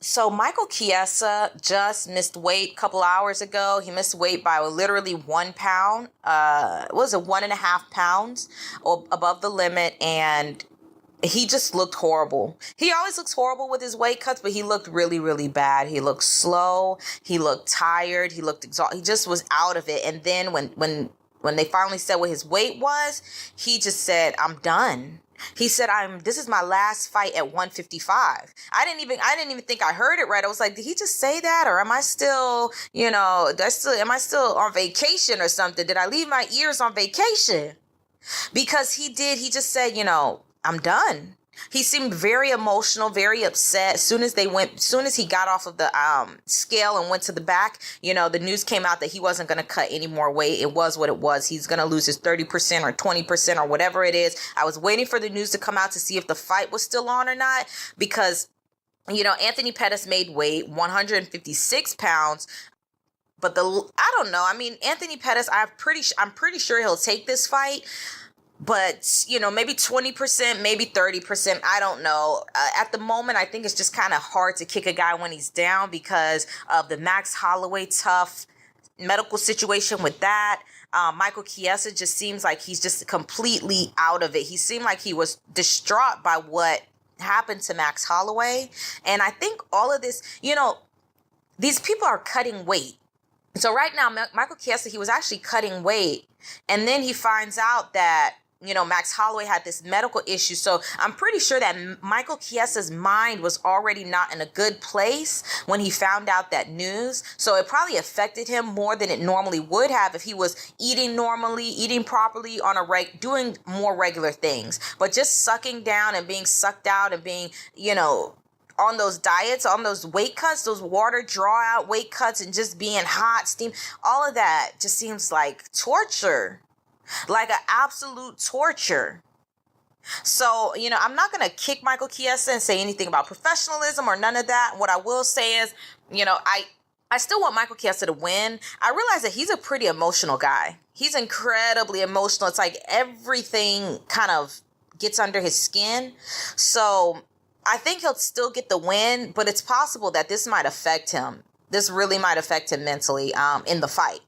So Michael Chiesa just missed weight a couple hours ago. He missed weight by literally 1 pound. What was it, 1.5 pounds above the limit, and he just looked horrible. He always looks horrible with his weight cuts, but he looked really, really bad. He looked slow. He looked tired. He looked exhausted. He just was out of it. And then when they finally said what his weight was, he just said, "I'm done." He said, this is my last fight at 155. I didn't even think I heard it right. I was like, did he just say that? Or am I still, am I still on vacation or something? Did I leave my ears on vacation? Because he just said, "I'm done." He seemed very emotional, very upset. As soon as he got off of the scale and went to the back, the news came out that he wasn't going to cut any more weight. It was what it was. He's going to lose his 30% or 20% or whatever it is. I was waiting for the news to come out to see if the fight was still on or not, because, Anthony Pettis made weight, 156 pounds. But I don't know. I mean, Anthony Pettis, I'm pretty sure he'll take this fight. But, maybe 20%, maybe 30%. I don't know. At the moment, I think it's just kind of hard to kick a guy when he's down because of the Max Holloway tough medical situation with that. Michael Chiesa just seems like he's just completely out of it. He seemed like he was distraught by what happened to Max Holloway. And I think all of this, these people are cutting weight. So right now, Michael Chiesa, he was actually cutting weight. And then he finds out that, Max Holloway had this medical issue. So I'm pretty sure that Michael Chiesa's mind was already not in a good place when he found out that news. So it probably affected him more than it normally would have if he was eating normally, eating properly doing more regular things. But just sucking down and being sucked out and being, on those diets, on those weight cuts, those water draw out weight cuts, and just being hot, steam, all of that just seems like torture, like an absolute torture. So, I'm not going to kick Michael Chiesa and say anything about professionalism or none of that. What I will say is, I still want Michael Chiesa to win. I realize that he's a pretty emotional guy. He's incredibly emotional. It's like everything kind of gets under his skin. So I think he'll still get the win, but it's possible that this might affect him. This really might affect him mentally in the fight.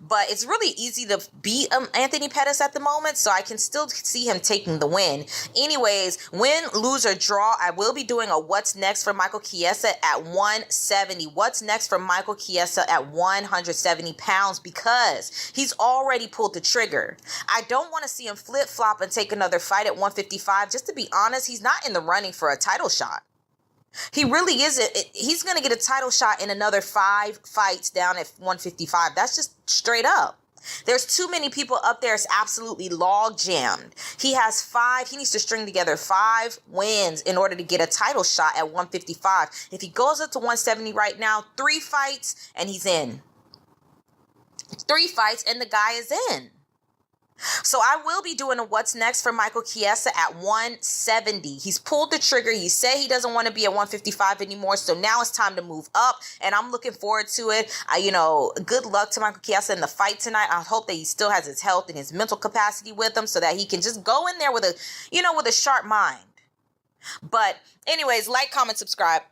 But it's really easy to beat Anthony Pettis at the moment, so I can still see him taking the win. Anyways, win, lose, or draw, I will be doing a what's next for Michael Chiesa at 170. What's next for Michael Chiesa at 170 pounds, because he's already pulled the trigger. I don't want to see him flip-flop and take another fight at 155. Just to be honest, he's not in the running for a title shot. He really isn't. He's going to get a title shot in another 5 fights down at 155. That's just straight up. There's too many people up there. It's absolutely log jammed. He has 5. He needs to string together 5 wins in order to get a title shot at 155. If he goes up to 170 right now, 3 fights and he's in. 3 fights and the guy is in. So I will be doing a what's next for Michael Chiesa at 170. He's pulled the trigger. He said he doesn't want to be at 155 anymore. So now it's time to move up, and I'm looking forward to it. Good luck to Michael Chiesa in the fight tonight. I hope that he still has his health and his mental capacity with him so that he can just go in there with a sharp mind. But anyways, like, comment, subscribe.